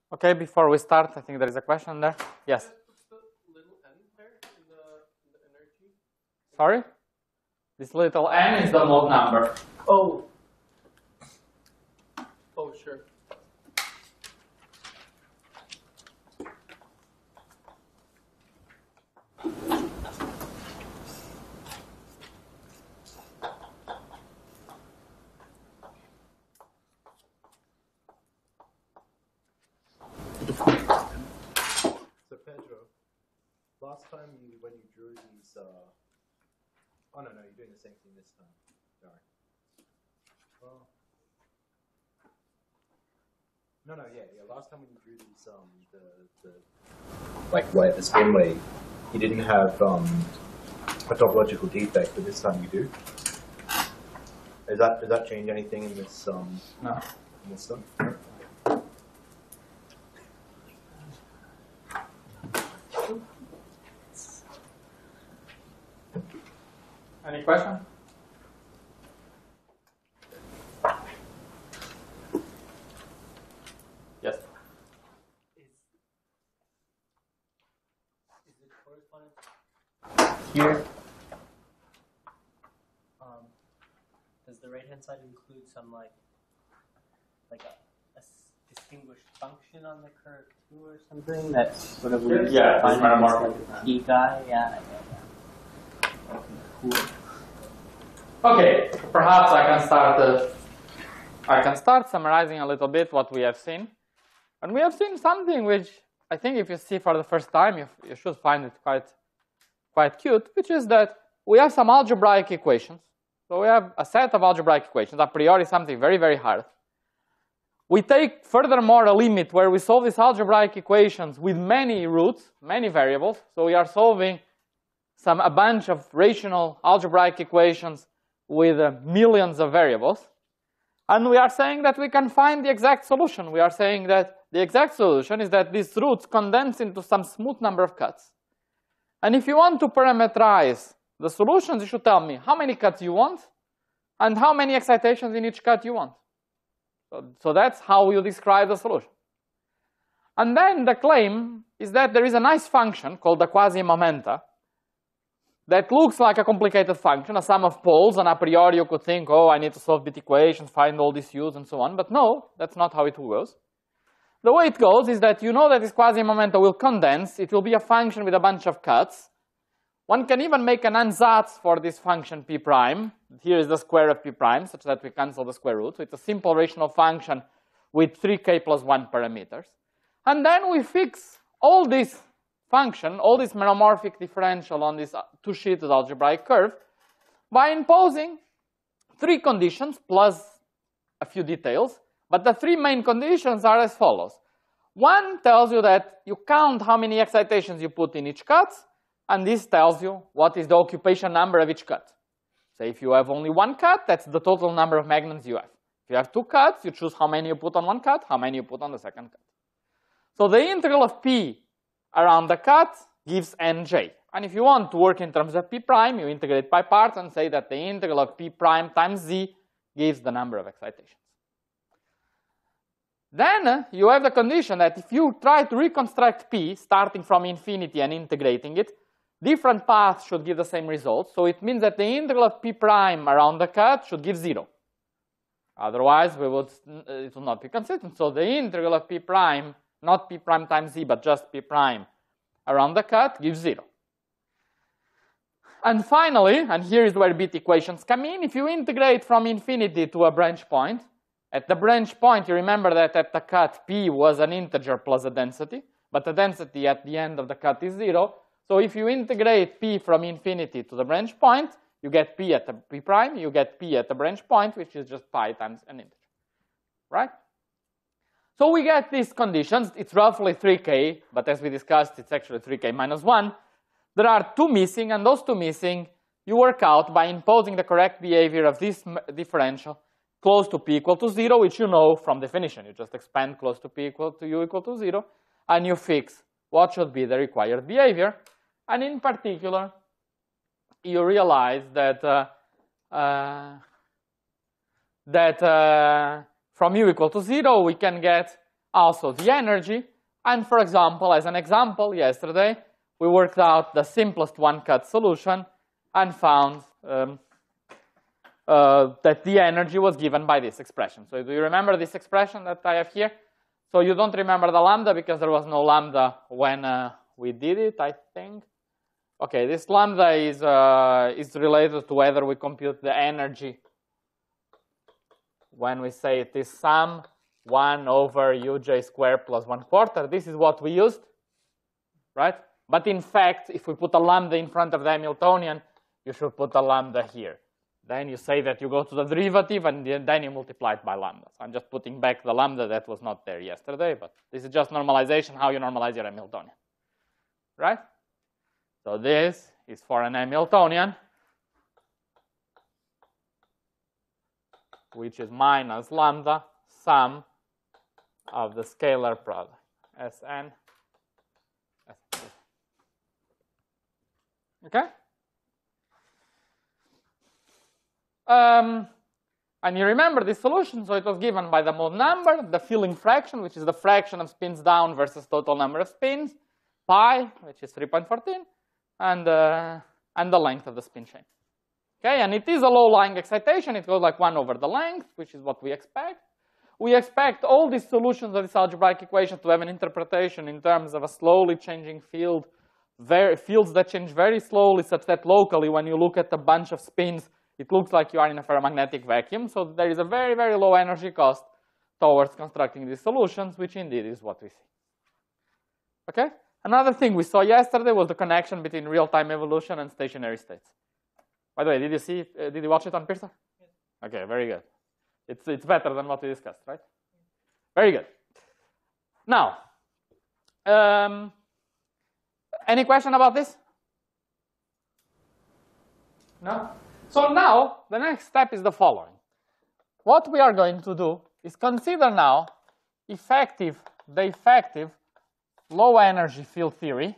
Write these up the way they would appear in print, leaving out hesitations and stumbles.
Okay, before we start, I think there is a question there. Yes. Sorry? This little n is the mode number. Oh. Oh, sure. So Pedro, last time when you drew these, oh no, you're doing the same thing this time. Sorry. Well, no, yeah. Last time when you drew these, like the spin wave, you didn't have a topological defect, but this time you do. Does that change anything in this No. in this stuff? Any question? Yes. Is it corresponding here? Does the right-hand side include some like a distinguished function on the curve too, or something that sort of we Yeah, find metamorphic. like P guy? Yeah. Okay, cool. Okay, perhaps I can start summarizing a little bit what we have seen. And we have seen something which I think if you see for the first time, you should find it quite cute, which is that we have some algebraic equations. So we have a set of algebraic equations, a priori something very, very hard. We take furthermore a limit where we solve these algebraic equations with many roots, many variables. So we are solving a bunch of rational algebraic equations with millions of variables. And we are saying that we can find the exact solution. We are saying that the exact solution is that these roots condense into some smooth number of cuts. And if you want to parameterize the solutions, you should tell me how many cuts you want and how many excitations in each cut you want. So that's how you describe the solution. And then the claim is that there is a nice function called the quasi-momenta that looks like a complicated function, a sum of poles, and a priori you could think, oh, I need to solve bit equations, find all these u's, and so on. But no, that's not how it goes. The way it goes is that you know that this quasi-momenta will condense. It will be a function with a bunch of cuts. One can even make an ansatz for this function p prime. Here is the square of p prime, such that we cancel the square root. So it's a simple rational function with 3k plus 1 parameters. And then we fix all this function, all this monomorphic differential on this two-sheeted algebraic curve by imposing three conditions plus a few details. But the three main conditions are as follows. One tells you that you count how many excitations you put in each cut, and this tells you what is the occupation number of each cut. So if you have only one cut, that's the total number of magnons you have. If you have two cuts, you choose how many you put on one cut, how many you put on the second cut. So the integral of p around the cut gives nj. And if you want to work in terms of p prime, you integrate by parts and say that the integral of p prime times z gives the number of excitations. Then you have the condition that if you try to reconstruct p, starting from infinity and integrating it, different paths should give the same result. So it means that the integral of p prime around the cut should give 0. Otherwise, it will not be consistent. So the integral of p prime, not p prime times z, but just p prime around the cut gives 0. And finally, and here is where bit equations come in, if you integrate from infinity to a branch point, at the branch point, you remember that at the cut, p was an integer plus a density, but the density at the end of the cut is 0. So if you integrate p from infinity to the branch point, you get p at the p prime, you get p at the branch point, which is just pi times an integer, right? So we get these conditions. It's roughly 3k, but as we discussed, it's actually 3k minus 1. There are two missing, and those two missing you work out by imposing the correct behavior of this differential close to p equal to 0, which you know from definition. You just expand close to p equal to u equal to 0, and you fix what should be the required behavior. And in particular, you realize that from u equal to 0, we can get also the energy. And for example, as an example, yesterday, we worked out the simplest one-cut solution and found that the energy was given by this expression. So do you remember this expression that I have here? So you don't remember the lambda because there was no lambda when we did it, I think. Okay, this lambda is related to whether we compute the energy when we say it is sum 1 over uj squared plus 1/4. This is what we used, right? But in fact, if we put a lambda in front of the Hamiltonian, you should put a lambda here. Then you say that you go to the derivative, and then you multiply it by lambda. So I'm just putting back the lambda that was not there yesterday, but this is just normalization, how you normalize your Hamiltonian, right? So this is for an Hamiltonian, which is minus lambda sum of the scalar product, Sn. Okay? And you remember this solution, so it was given by the mode number, the filling fraction, which is the fraction of spins down versus total number of spins, pi, which is 3.14, and the length of the spin chain. Okay, and it is a low-lying excitation. It goes like 1 over the length, which is what we expect. We expect all these solutions of this algebraic equation to have an interpretation in terms of a slowly changing field, fields that change very slowly, such that locally, when you look at a bunch of spins, it looks like you are in a ferromagnetic vacuum. So there is a very, very low energy cost towards constructing these solutions, which indeed is what we see. Okay? Another thing we saw yesterday was the connection between real-time evolution and stationary states. By the way, did you see? Did you watch it on PSI? Yes. Okay, very good. It's better than what we discussed, right? Very good. Now, any question about this? No? So now, the next step is the following. What we are going to do is consider now the effective low energy field theory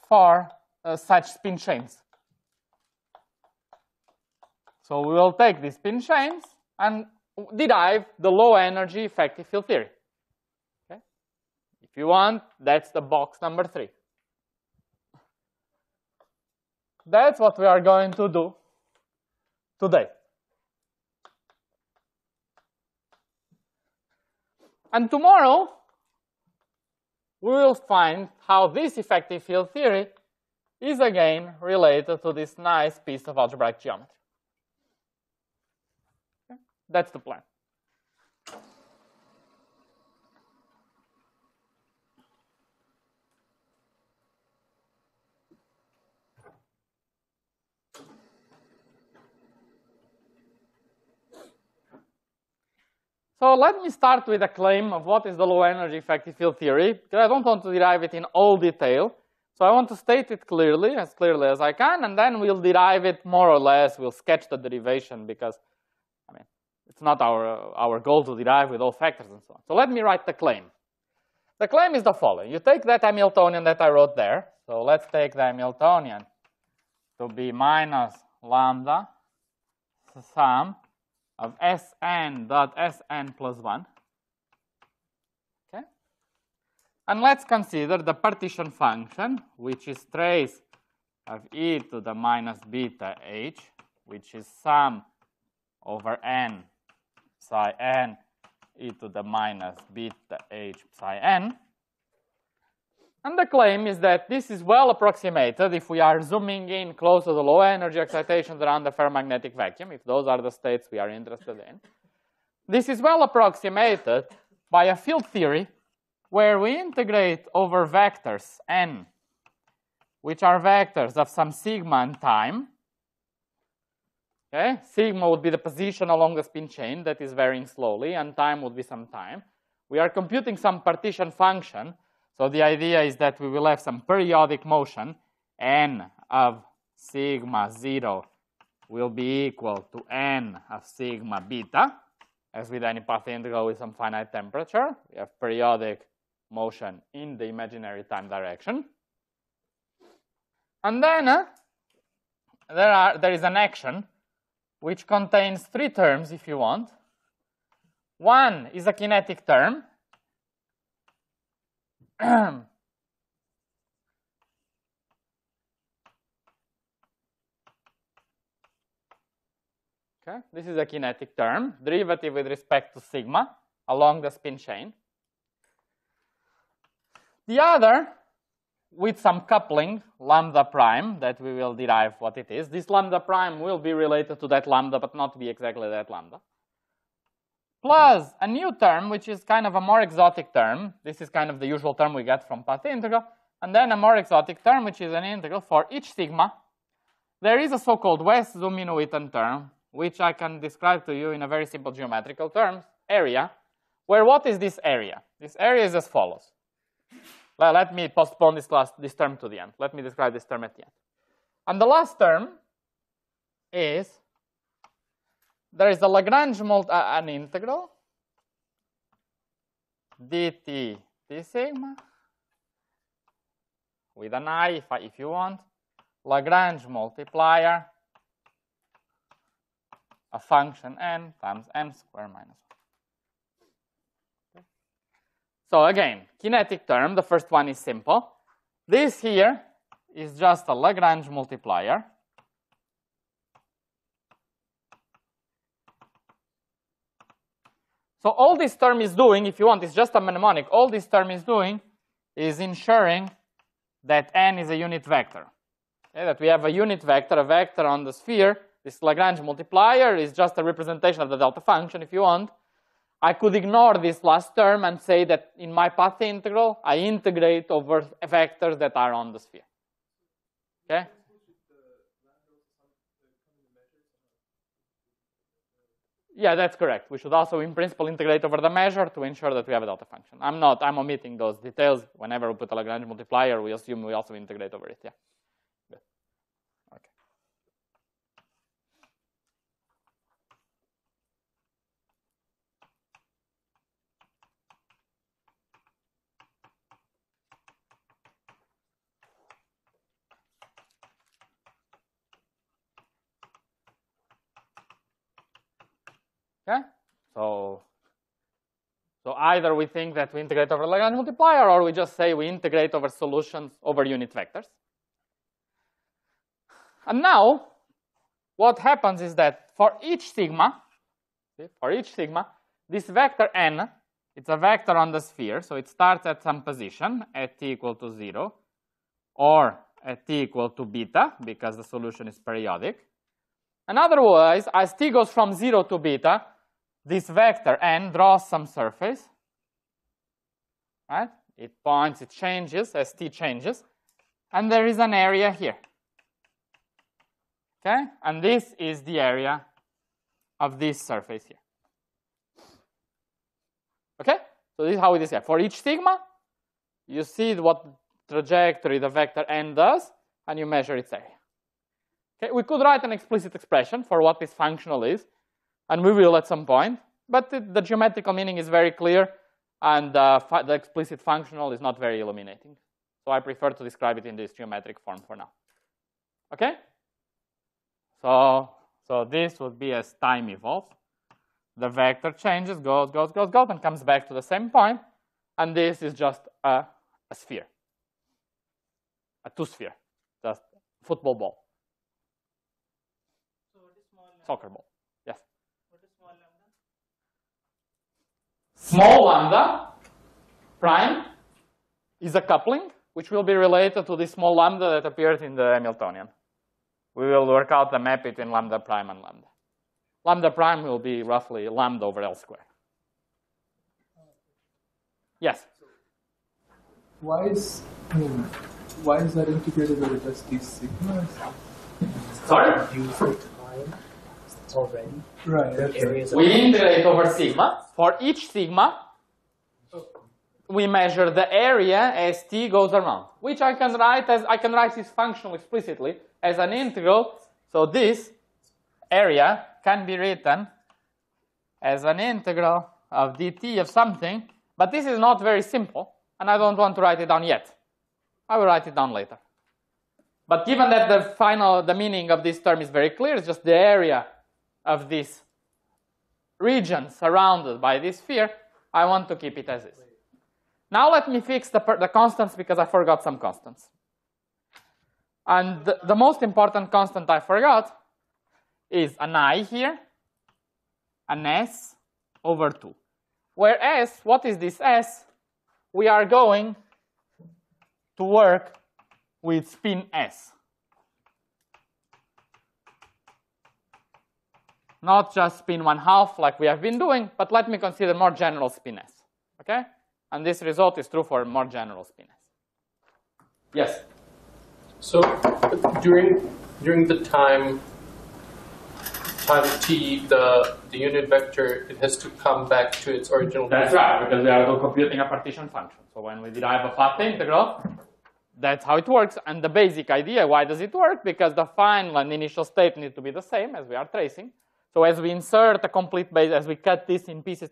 for such spin chains. So we will take these spin chains and derive the low energy effective field theory. Okay? If you want, that's the box number 3. That's what we are going to do today. And tomorrow, we will find how this effective field theory is again related to this nice piece of algebraic geometry. Okay? That's the plan. So let me start with a claim of what is the low energy effective field theory, because I don't want to derive it in all detail. So I want to state it clearly as I can, and then we'll derive it more or less. We'll sketch the derivation because, I mean, it's not our goal to derive with all factors and so on. So let me write the claim. The claim is the following. You take that Hamiltonian that I wrote there. So let's take the Hamiltonian to be minus lambda sum of Sn dot Sn plus 1. Okay? And let's consider the partition function, which is trace of e to the minus beta h, which is sum over n psi n e to the minus beta h psi n. And the claim is that this is well approximated if we are zooming in close to the low energy excitations around the ferromagnetic vacuum, if those are the states we are interested in. This is well approximated by a field theory where we integrate over vectors n, which are vectors of some sigma and time. Okay? Sigma would be the position along the spin chain that is varying slowly, and time would be some time. We are computing some partition function. So the idea is that we will have some periodic motion, n of sigma 0 will be equal to n of sigma beta, as with any path integral with some finite temperature. We have periodic motion in the imaginary time direction. And then there is an action which contains 3 terms, if you want. One is a kinetic term. Okay, this is a kinetic term, derivative with respect to sigma along the spin chain. The other, with some coupling, lambda prime, that we will derive what it is. This lambda prime will be related to that lambda, but not be exactly that lambda. Plus a new term, which is kind of a more exotic term. This is kind of the usual term we get from path integral. And then a more exotic term, which is an integral for each sigma. There is a so-called Wess-Zumino-Witten term, which I can describe to you in a very simple geometrical term, area, where what is this area? This area is as follows. Well, let me postpone this term to the end. Let me describe this term at the end. And the last term is, there is a Lagrange an integral dt t sigma with an I, if you want, Lagrange multiplier, a function n times n squared minus 1. Okay. So again, kinetic term, the first one is simple. This here is just a Lagrange multiplier. So all this term is doing, if you want, is just a mnemonic. All this term is doing is ensuring that n is a unit vector. Okay, that we have a unit vector, a vector on the sphere. This Lagrange multiplier is just a representation of the delta function, if you want. I could ignore this last term and say that in my path integral, I integrate over vectors that are on the sphere. Okay? Yeah, that's correct. We should also, in principle, integrate over the measure to ensure that we have a delta function. I'm omitting those details. Whenever we put a Lagrange multiplier, we assume we also integrate over it. Yeah. Good. Okay. Okay, so either we think that we integrate over Lagrange multiplier, or we just say we integrate over solutions over unit vectors. And now, what happens is that for each sigma, this vector n, it's a vector on the sphere, so it starts at some position at t equal to 0, or at t equal to beta, because the solution is periodic. And otherwise, as t goes from 0 to beta, this vector n draws some surface, right? It points, it changes as t changes, and there is an area here. Okay? And this is the area of this surface here. Okay? So this is how it is here. For each sigma, you see what trajectory the vector n does, and you measure its area. Okay? We could write an explicit expression for what this functional is, and we will at some point, but the geometrical meaning is very clear, and the explicit functional is not very illuminating. So I prefer to describe it in this geometric form for now. Okay? So this would be as time evolves. The vector changes, goes, and comes back to the same point, and this is just a sphere, a two-sphere, just football ball. So what is small lambda? Soccer ball. Yes. What is small lambda? Small lambda prime is a coupling which will be related to the small lambda that appeared in the Hamiltonian. We will work out the map between lambda prime and lambda. Lambda prime will be roughly lambda over L squared. Yes? Why is that integrated over just these sigmas? Sorry? Use the time already. Right. The areas We integrate over sigma. For each sigma, we measure the area as t goes around, which I can write this functional explicitly as an integral. So this area can be written as an integral of dt of something, but this is not very simple, and I don't want to write it down yet. I will write it down later. But given that the meaning of this term is very clear, it's just the area of this region surrounded by this sphere, I want to keep it as is. Now let me fix the constants because I forgot some constants. And the most important constant I forgot is an I here, an S over 2. Where S, what is this S? We are going to work with spin S. Not just spin 1/2 like we have been doing, but let me consider more general spin S. Okay? And this result is true for more general spin S. Yes? So during the time t, the unit vector, it has to come back to its original. That's right, because we are computing a partition function. So when we derive a path integral, that's how it works. And the basic idea, why does it work? Because the final and initial state need to be the same as we are tracing. So as we insert a complete base, as we cut this in pieces,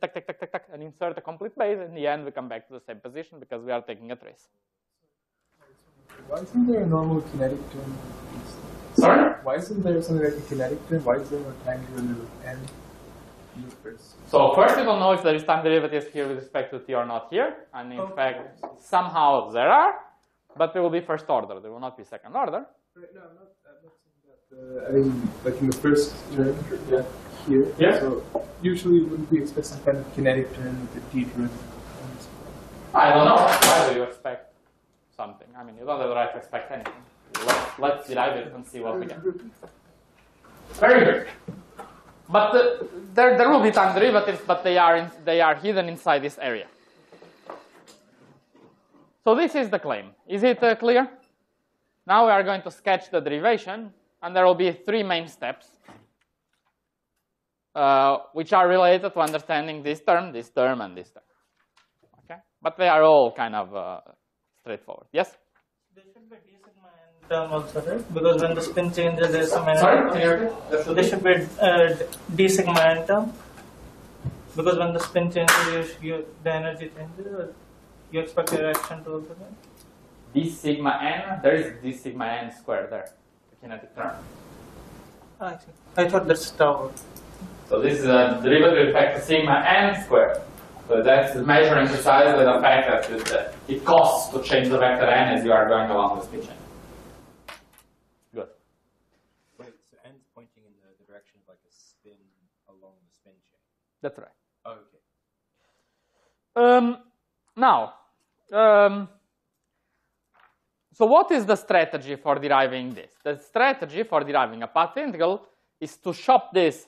and insert a complete base, in the end we come back to the same position because we are taking a trace. Why isn't there a normal kinetic term? Sorry? Why isn't there something like a kinetic term? Why is there no time derivative n first? So first we don't know if there is time derivatives here with respect to t or not here. And in fact, somehow there are, but they will be first order. They will not be second order. Right, no, I'm not saying that. I mean, like in the first term, here. Yeah. So usually wouldn't we expect some kind of kinetic term with the t derivative? I don't know. Why do you expect something? I mean, you don't have the right to expect anything. Let's derive it and see what we get. Very good. But there will be time derivatives, but they are hidden inside this area. So this is the claim. Is it clear? Now we are going to sketch the derivation, and there will be 3 main steps, which are related to understanding this term, and this term. Okay? But they are all kind of straightforward. Yes? There should be d sigma n term also, right? Because when the spin changes, there is some energy. Sorry, can you repeat? There should be d sigma n term. Because when the spin changes, the energy changes, or you expect your action to also change? D sigma n, there is d sigma n squared there, the kinetic term. I see. I thought that's tau. So this is a derivative effect of sigma n squared. So that's measuring precisely the fact that it costs to change the vector n as you are going along the spin chain. Good. Wait, so n's pointing in the direction of like a spin along the spin chain. That's right. Oh, okay. Now, so what is the strategy for deriving this? The strategy for deriving a path integral is to chop this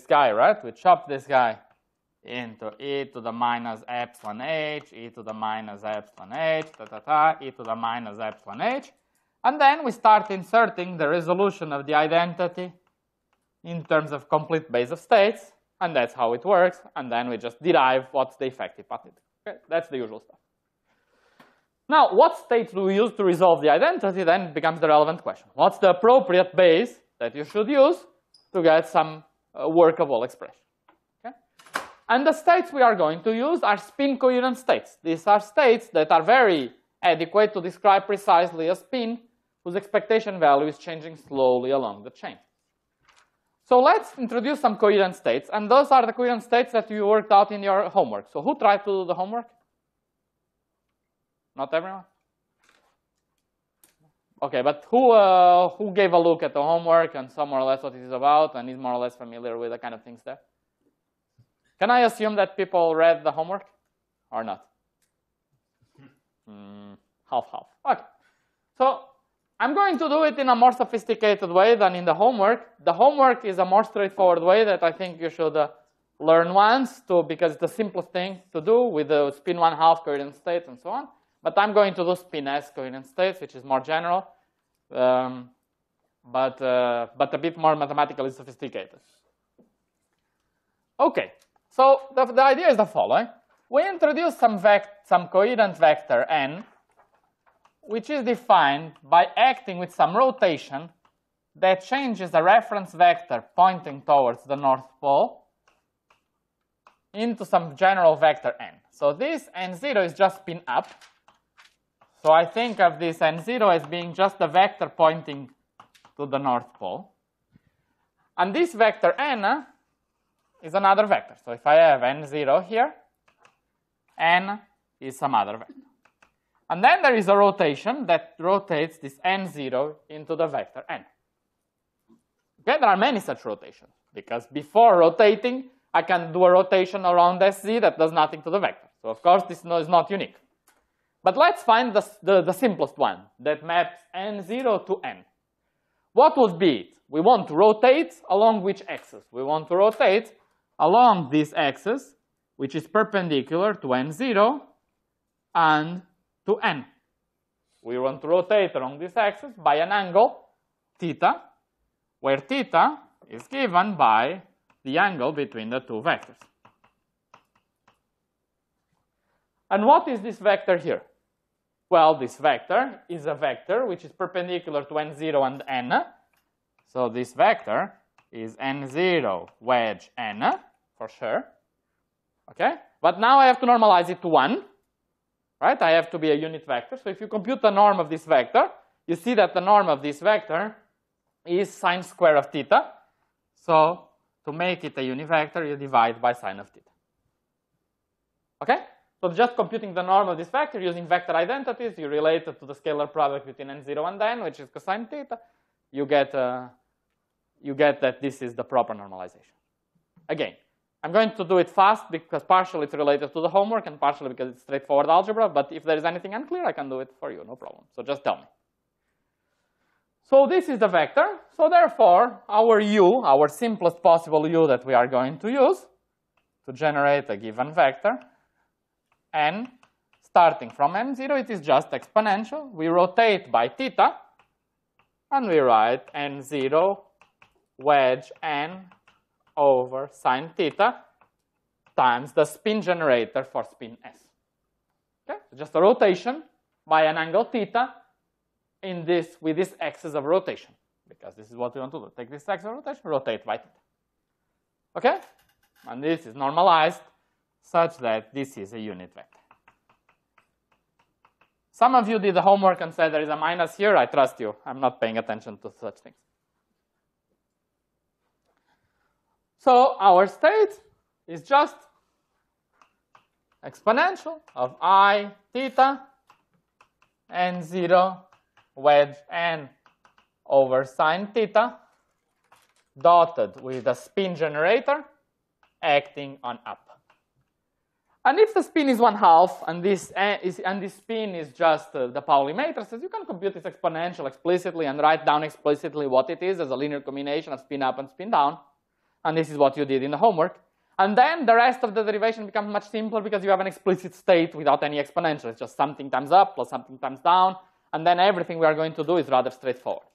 guy, right? We chop this guy into e to the minus epsilon h, e to the minus epsilon h, e to the minus epsilon h. And then we start inserting the resolution of the identity in terms of complete base of states. And that's how it works. And then we just derive what's the effective path integral. Okay? That's the usual stuff. Now, what state do we use to resolve the identity then becomes the relevant question. What's the appropriate base that you should use to get some workable expression? Okay? And the states we are going to use are spin coherent states. These are states that are very adequate to describe precisely a spin whose expectation value is changing slowly along the chain. So let's introduce some coherent states, and those are the coherent states that you worked out in your homework. So who tried to do the homework? Not everyone? Okay, but who gave a look at the homework and saw more or less what it is about and is more or less familiar with the kind of things there? Can I assume that people read the homework or not? Half-half. Okay. So I'm going to do it in a more sophisticated way than in the homework. The homework is a more straightforward way that I think you should learn once because it's the simplest thing to do with the spin 1/2 coherent states and so on. But I'm going to do spin S coherent states, which is more general, but a bit more mathematically sophisticated. Okay, so the idea is the following. We introduce some coherent vector n, which is defined by acting with some rotation that changes the reference vector pointing towards the North Pole into some general vector n. So this n0 is just spin up So I think of this n0 as being just a vector pointing to the North Pole. And this vector n is another vector. So if I have n0 here, n is some other vector. And then there is a rotation that rotates this n0 into the vector n. Okay, there are many such rotations, because before rotating, I can do a rotation around SZ that does nothing to the vector. So of course, this is not unique. But let's find the simplest one that maps n0 to n. What would be it? We want to rotate along which axis? We want to rotate along this axis, which is perpendicular to n0 and to n. We want to rotate along this axis by an angle, theta, where theta is given by the angle between the two vectors. And what is this vector here? Well, this vector is a vector which is perpendicular to n0 and n. So this vector is n0 wedge n, for sure. Okay? But now I have to normalize it to 1. Right? I have to be a unit vector. So if you compute the norm of this vector, you see that the norm of this vector is sine square of theta. So to make it a unit vector, you divide by sine of theta. Okay? So just computing the norm of this vector using vector identities, you relate it to the scalar product between n0 and n, which is cosine theta. You get that this is the proper normalization. Again, I'm going to do it fast because partially it's related to the homework and partially because it's straightforward algebra. But if there is anything unclear, I can do it for you, no problem. So just tell me. So this is the vector. So therefore, our u, our simplest possible u that we are going to use to generate a given vector, n, starting from n0, it is just exponential. We rotate by theta, and we write n0 wedge n over sine theta times the spin generator for spin s. Okay? So just a rotation by an angle theta in this with this axis of rotation, because this is what we want to do. Take this axis of rotation, rotate by theta. Okay? And this is normalized such that this is a unit vector. Some of you did the homework and said there is a minus here. I trust you. I'm not paying attention to such things. So our state is just exponential of I theta n0 wedge n over sine theta dotted with a spin generator acting on up. And if the spin is 1/2 and this spin is just the Pauli matrices, you can compute this exponential explicitly and write down explicitly what it is as a linear combination of spin up and spin down. And this is what you did in the homework. And then the rest of the derivation becomes much simpler because you have an explicit state without any exponential. It's just something times up plus something times down. And then everything we are going to do is rather straightforward.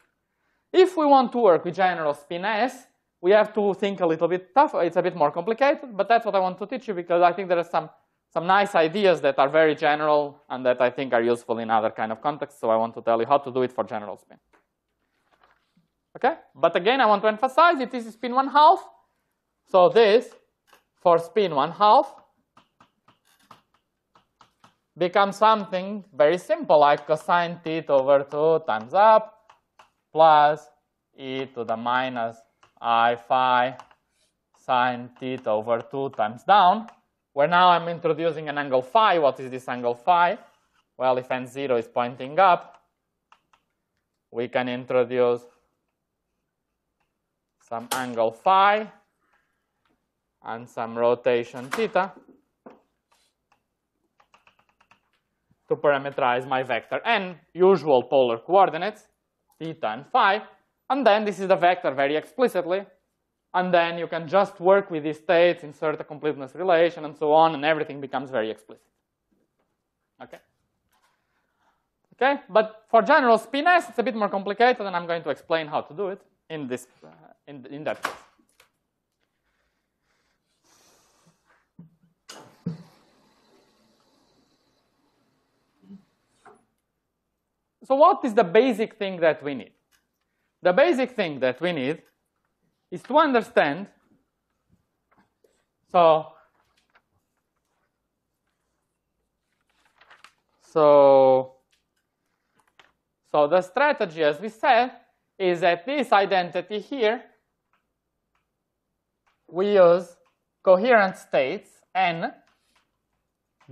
If we want to work with general spin S, we have to think a little bit tougher. It's a bit more complicated, but that's what I want to teach you because I think there are some nice ideas that are very general and that I think are useful in other kind of contexts. So I want to tell you how to do it for general spin. Okay? But again, I want to emphasize it is spin 1/2. So this, for spin 1/2, becomes something very simple, like cosine theta over 2 times up, plus e to the minus I phi sine theta over 2 times down, where now I'm introducing an angle phi. What is this angle phi? Well, if n0 is pointing up, we can introduce some angle phi and some rotation theta to parameterize my vector n, usual polar coordinates, theta and phi. And then this is the vector very explicitly. And then you can just work with these states, insert a completeness relation, and so on, and everything becomes very explicit. Okay? Okay? But for general spin S, it's a bit more complicated, and I'm going to explain how to do it in this, in that case. So what is the basic thing that we need? The basic thing that we need is to understand, so So the strategy, as we said, is that this identity here, we use coherent states n,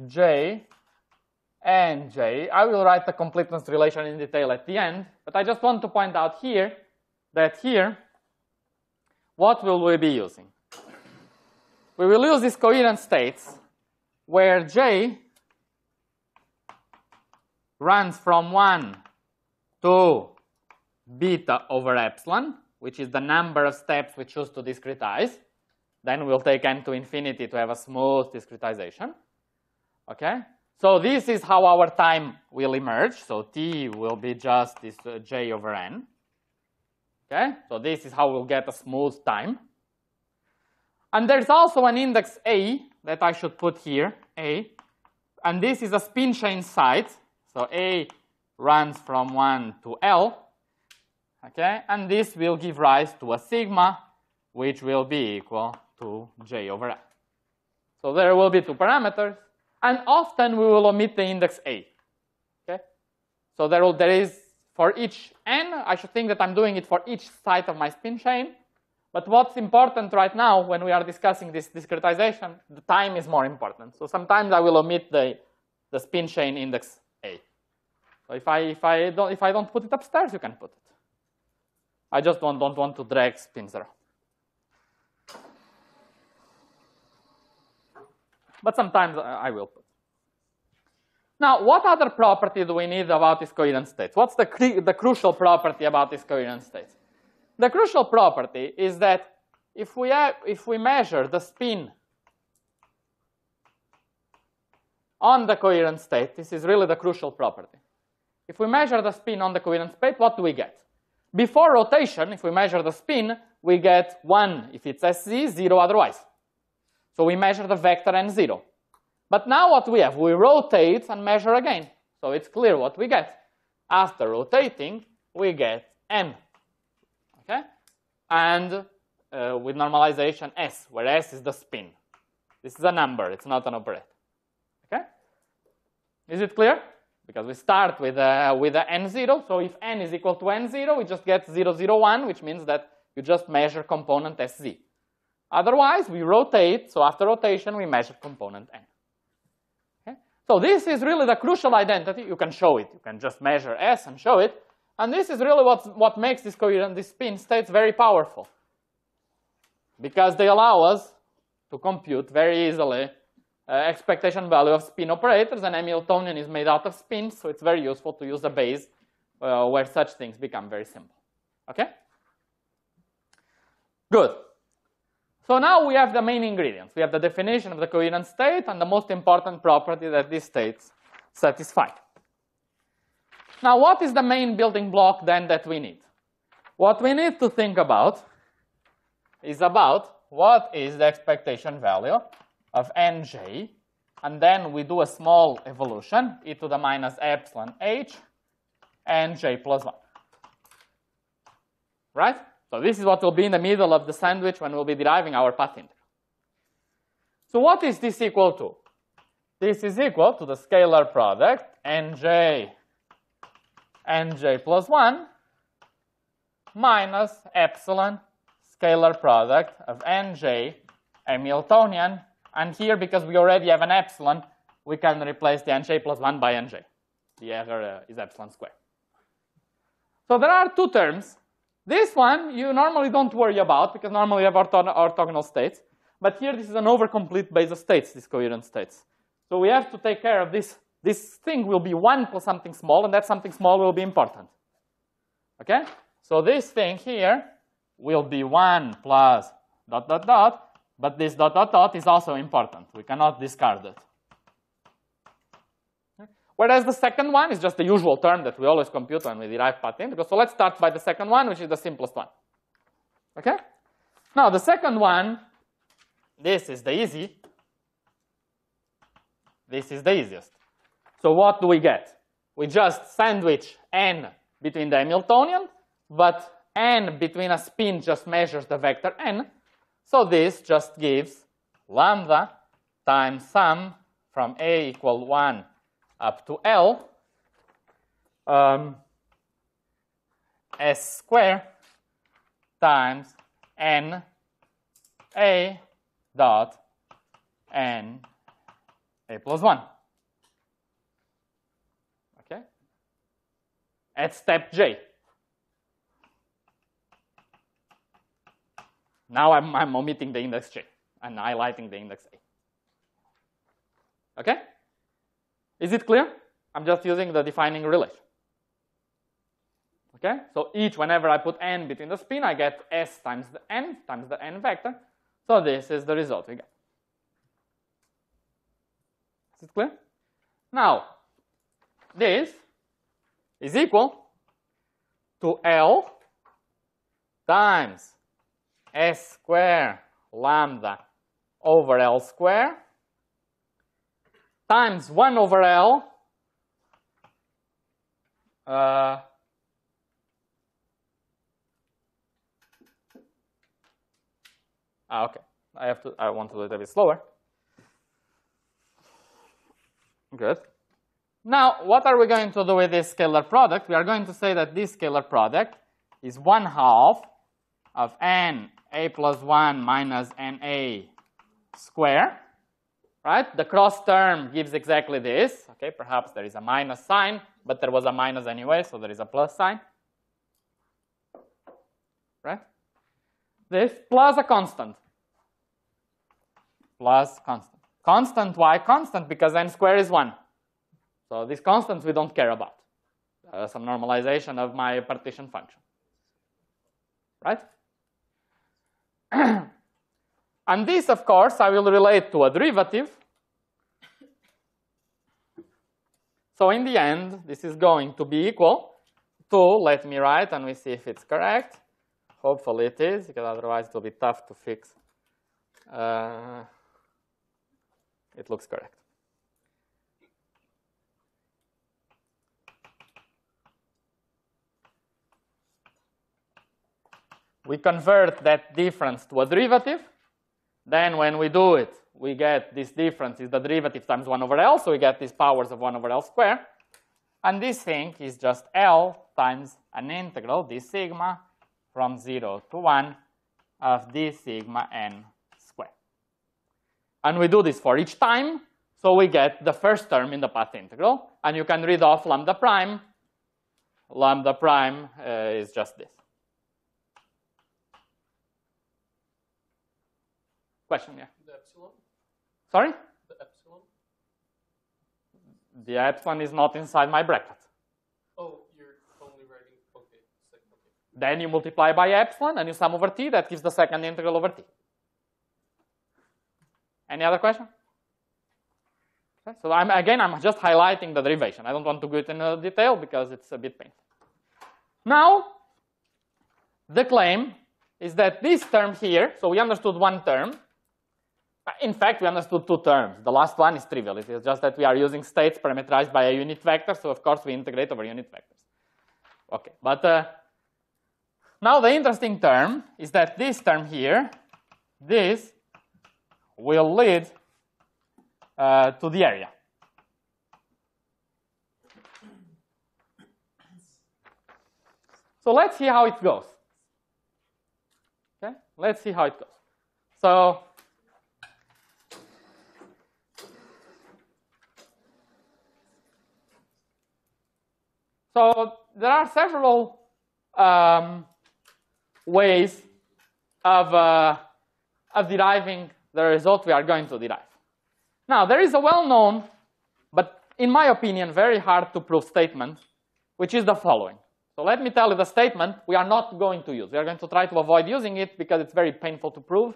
j, and j. I will write the completeness relation in detail at the end, but I just want to point out here that here, what will we be using? We will use these coherent states where j runs from 1 to beta over epsilon, which is the number of steps we choose to discretize. Then we'll take n to infinity to have a smooth discretization. Okay? So this is how our time will emerge. So t will be just this j over n. Okay? So this is how we'll get a smooth time. And there's also an index a that I should put here, a. And this is a spin chain site. So a runs from 1 to L. Okay? And this will give rise to a sigma, which will be equal to j over n. So there will be two parameters. And often we will omit the index a. Okay? So there is, for each n, I should think that I'm doing it for each site of my spin chain. But what's important right now when we are discussing this discretization, the time is more important. So sometimes I will omit the spin chain index a. So if I don't put it upstairs, you can put it. I just don't want to drag spins around. But sometimes I will put. Now, what other property do we need about these coherent states? What's the crucial property about these coherent states? The crucial property is that if we measure the spin on the coherent state, this is really the crucial property. If we measure the spin on the coherent state, what do we get? Before rotation, if we measure the spin, we get 1 if it's SZ, 0 otherwise. So we measure the vector n0. But now what we have? We rotate and measure again. So it's clear what we get. After rotating, we get n. Okay? And with normalization s, where s is the spin. This is a number, it's not an operator. Okay? Is it clear? Because we start with a n0, so if n is equal to n0, we just get 0, 0, 1, which means that you just measure component sz. Otherwise, we rotate, so after rotation, we measure component n. Okay? So this is really the crucial identity. You can show it. You can just measure s and show it. And this is really what makes this coherent, these spin states very powerful. Because they allow us to compute very easily expectation value of spin operators, and Hamiltonian is made out of spins, so it's very useful to use a base where such things become very simple. Okay? Good. So now we have the main ingredients. We have the definition of the coherent state and the most important property that these states satisfy. Now, what is the main building block then that we need? What we need to think about is about what is the expectation value of nj, and then we do a small evolution, e to the minus epsilon h, nj plus 1. Right? So this is what will be in the middle of the sandwich when we'll be deriving our path integral. So what is this equal to? This is equal to the scalar product nj plus 1 minus epsilon scalar product of nj Hamiltonian. And here, because we already have an epsilon, we can replace the nj plus 1 by nj. The error is epsilon squared. So there are two terms. This one you normally don't worry about, because normally you have orthogonal states. But here this is an overcomplete base of states, these coherent states. So we have to take care of this. This thing will be 1 plus something small, and that something small will be important. Okay? So this thing here will be 1 plus dot, dot, dot. But this dot, dot, dot is also important. We cannot discard it. Okay? Whereas the second one is just the usual term that we always compute when we derive path integral. So let's start by the second one, which is the simplest one. Okay? Now, the second one, this is the easy. This is the easiest. So what do we get? We just sandwich n between the Hamiltonian, but n between a spin just measures the vector n. So this just gives lambda times sum from a equal 1 up to L S square times N A dot N A plus 1. Okay? At step J. Now I'm omitting the index J and highlighting the index A. Okay? Is it clear? I'm just using the defining relation. Okay? So whenever I put n between the spin, I get S times the n vector. So this is the result we get. Is it clear? Now, this is equal to L times S square lambda over L square times 1 over L okay. I want to do it a bit slower. Good. Now, what are we going to do with this scalar product? We are going to say that this scalar product is 1/2 of n a plus 1 minus NA square, right? The cross term gives exactly this. Okay, perhaps there is a minus sign, but there was a minus anyway, so there is a plus sign. Right? This plus a constant. Plus constant. Constant, why constant? Because n squared is 1. So these constants we don't care about. Some normalization of my partition function. Right? And this, of course, I will relate to a derivative. So in the end, this is going to be equal to, let me write and we see if it's correct. Hopefully it is, because otherwise it will be tough to fix. It looks correct. We convert that difference to a derivative. Then when we do it, we get this difference is the derivative times 1 over L. So we get these powers of 1 over L squared. And this thing is just L times an integral, d sigma, from 0 to 1 of d sigma n squared. And we do this for each time. So we get the first term in the path integral. And you can read off lambda prime. Lambda prime is just this. Question, yeah. The epsilon? Sorry? The epsilon? The epsilon is not inside my bracket. Oh, you're only writing, okay. Then you multiply by epsilon and you sum over t. That gives the second integral over t. Any other question? Okay, so I'm just highlighting the derivation. I don't want to go into detail because it's a bit painful. Now, the claim is that this term here, so we understood one term. In fact, we understood 2 terms. The last one is trivial. It is just that we are using states parameterized by a unit vector, so of course we integrate over unit vectors. Okay, but now the interesting term is that this term here, this will lead to the area. So let's see how it goes. Okay, let's see how it goes. So there are several ways of deriving the result we are going to derive. Now, there is a well-known, but in my opinion, very hard to prove statement, which is the following. So let me tell you the statement we are not going to use. We are going to try to avoid using it because it's very painful to prove.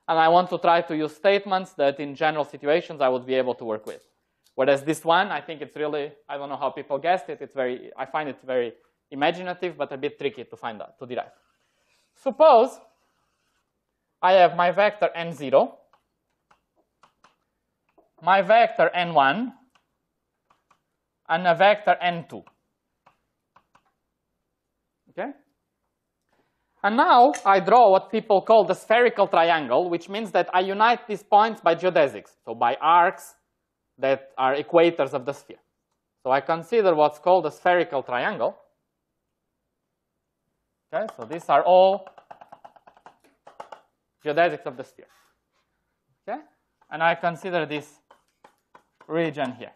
And I want to try to use statements that in general situations I would be able to work with. Whereas this one, I think it's really, I don't know how people guessed it. I find it very imaginative, but a bit tricky to find out, to derive. Suppose I have my vector n0, my vector n1, and a vector n2. Okay? And now I draw what people call the spherical triangle, which means that I unite these points by geodesics, so by arcs that are equators of the sphere. So I consider what's called a spherical triangle. Okay, so these are all geodesics of the sphere. Okay, and I consider this region here.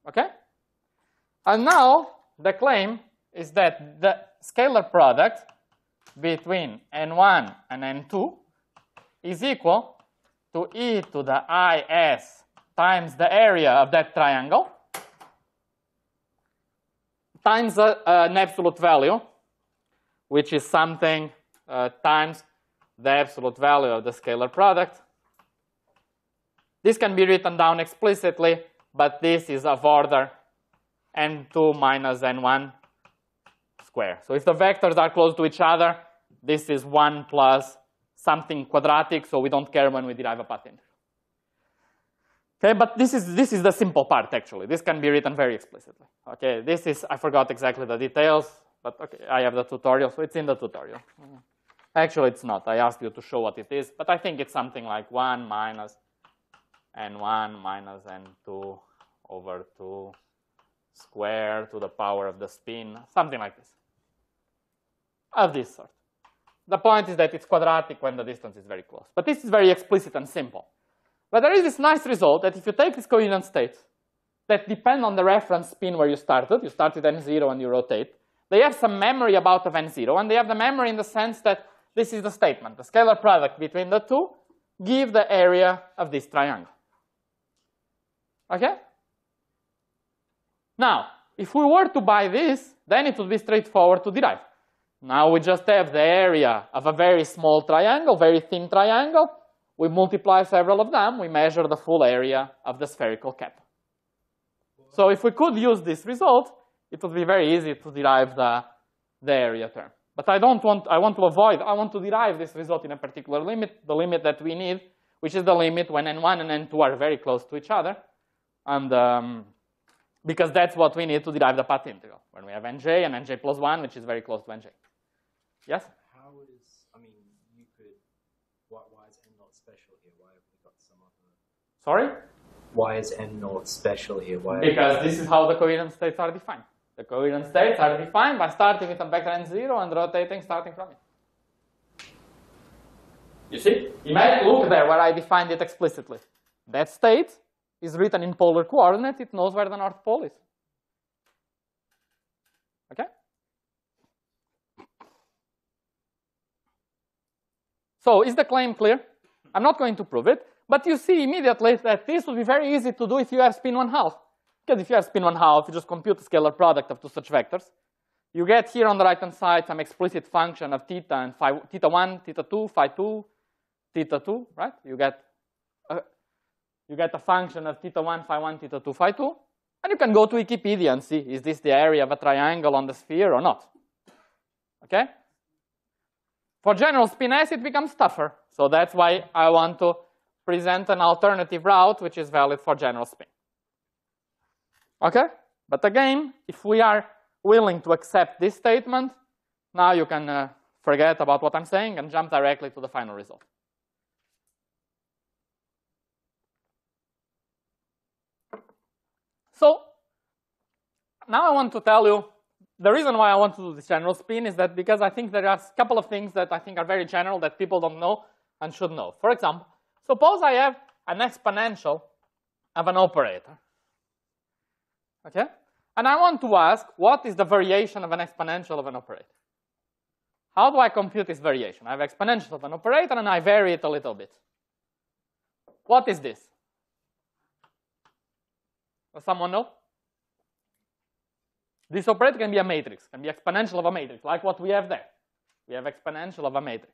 Okay, and now the claim is that the scalar product between n1 and n2 is equal to e to the is times the area of that triangle times an absolute value, which is something times the absolute value of the scalar product. This can be written down explicitly, but this is of order n2 minus n1 square. So if the vectors are close to each other, this is 1 plus something quadratic, so we don't care when we derive a path integral. Okay, but this is the simple part, actually. This can be written very explicitly. Okay, this is, I forgot exactly the details, but okay, I have the tutorial, so it's in the tutorial. Actually, it's not. I asked you to show what it is, but I think it's something like 1 minus n1 minus n2 over 2 squared to the power of the spin, something like this, of this sort. The point is that it's quadratic when the distance is very close. But this is very explicit and simple. But there is this nice result that if you take these coherent states that depend on the reference spin where you started n0 and you rotate, they have some memory about of n0, and they have the memory in the sense that this is the statement. The scalar product between the two give the area of this triangle. Okay? Now, if we were to buy this, then it would be straightforward to derive. Now we just have the area of a very small triangle, very thin triangle. We multiply several of them. We measure the full area of the spherical cap. So if we could use this result, it would be very easy to derive the area term. But I want to derive this result in a particular limit, the limit that we need, which is the limit when n1 and n2 are very close to each other. And because that's what we need to derive the path integral, when we have nj and nj plus 1, which is very close to nj. Yes? How is, I mean, you could, why is n not special here? Why have we got some other... Sorry? Why is n not special here? Why? Because this is how the coherent states are defined. The coherent states are defined by starting with a vector n0 and rotating starting from it. You see? Imagine, look there where I defined it explicitly. That state is written in polar coordinate. It knows where the North Pole is. Okay? So is the claim clear? I'm not going to prove it, but you see immediately that this will be very easy to do if you have spin 1/2. Because if you have spin 1/2, you just compute the scalar product of two such vectors. You get here on the right-hand side some explicit function of theta and phi, theta 1, theta 2, phi 2, theta 2, right? You get a function of theta 1, phi 1, theta 2, phi 2. And you can go to Wikipedia and see, is this the area of a triangle on the sphere or not? Okay? For general spin S, it becomes tougher. So that's why I want to present an alternative route which is valid for general spin. Okay? But again, if we are willing to accept this statement, now you can forget about what I'm saying and jump directly to the final result. So now I want to tell you, the reason why I want to do this general spin is that because I think there are a couple of things that I think are very general that people don't know and should know. For example, suppose I have an exponential of an operator. Okay? And I want to ask, what is the variation of an exponential of an operator? How do I compute this variation? I have exponential of an operator and I vary it a little bit. What is this? Does someone know? This operator can be a matrix, can be exponential of a matrix, like what we have there. We have exponential of a matrix.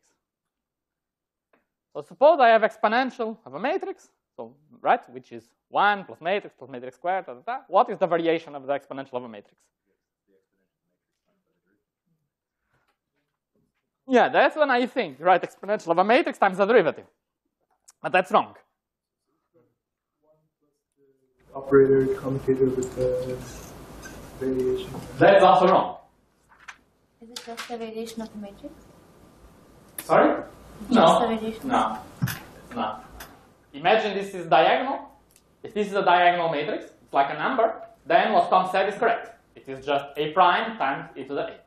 So suppose I have exponential of a matrix, so right, which is 1 plus matrix squared, What is the variation of the exponential of a matrix? Yeah, that's when I think, right, exponential of a matrix times the derivative. But that's wrong. Operator commutator with the variation. That's also wrong. Is it just the variation of the matrix? Sorry? Just the variation? No. It's not. Imagine this is diagonal. If this is a diagonal matrix, it's like a number, then what Tom said is correct. It is just A prime times e to the A.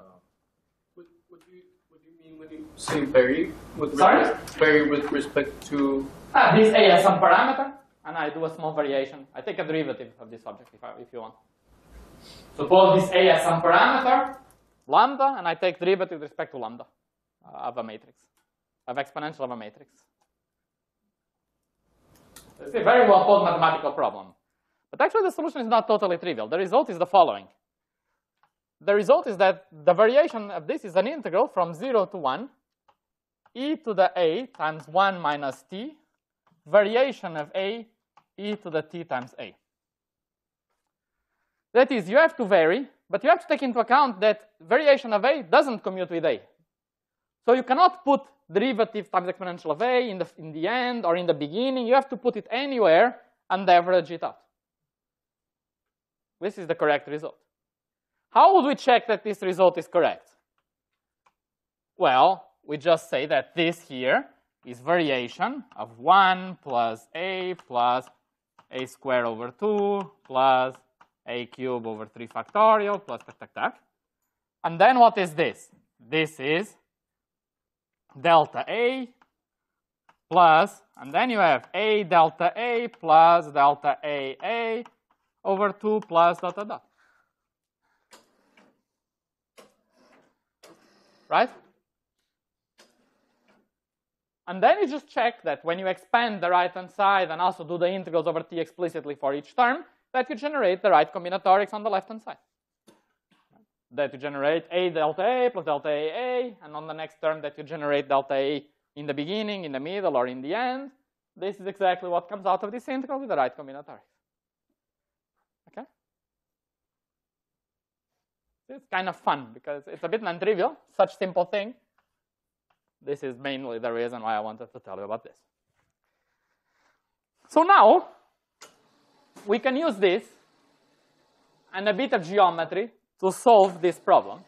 say vary with Sorry? vary with respect to This A has some parameter, and I do a small variation. I take a derivative of this object if you want. Suppose this A has some parameter, lambda, and I take derivative with respect to lambda of a matrix, of exponential of a matrix. It's a very well posed mathematical problem. But actually the solution is not totally trivial. The result is the following. The result is that the variation of this is an integral from 0 to 1, e to the a times 1 minus t, variation of a, e to the t times a. That is, you have to vary, but you have to take into account that variation of a doesn't commute with a. So you cannot put derivative times exponential of a in the end or in the beginning. You have to put it anywhere and average it out. This is the correct result. How would we check that this result is correct? Well, we just say that this here is variation of 1 plus a squared over 2 plus a cubed over 3 factorial plus tac. And then what is this? This is delta a plus, and then you have a delta a plus delta a over 2 plus dot dot dot. Right? And then you just check that when you expand the right-hand side and also do the integrals over t explicitly for each term, that you generate the right combinatorics on the left-hand side. That you generate a delta a plus delta a, and on the next term that you generate delta a in the beginning, in the middle, or in the end. This is exactly what comes out of this integral with the right combinatorics. Okay? It's kind of fun because it's a bit non-trivial, such simple thing. This is mainly the reason why I wanted to tell you about this. So now, we can use this and a bit of geometry to solve this problem.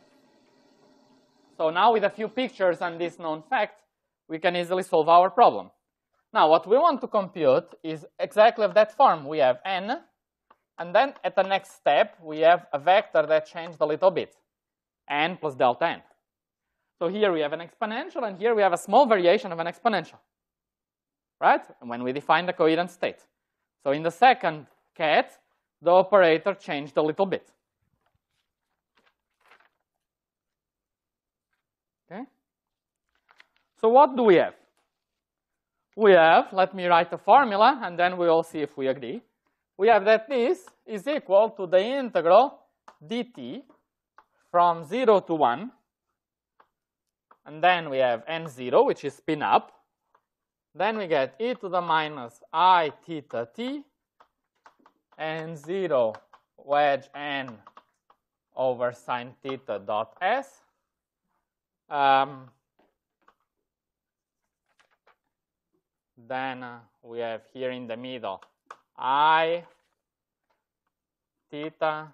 So now with a few pictures and this known fact, we can easily solve our problem. Now what we want to compute is exactly of that form. We have n, and then at the next step, we have a vector that changed a little bit, n plus delta n. So here we have an exponential, and here we have a small variation of an exponential, right? When we define the coherent state. So in the second cat, the operator changed a little bit. Okay? So what do we have? We have, let me write the formula, and then we will see if we agree. We have that this is equal to the integral dt from 0 to 1. And then we have n0, which is spin up. Then we get e to the minus I theta t, n0 wedge n over sine theta dot s. Then we have here in the middle I theta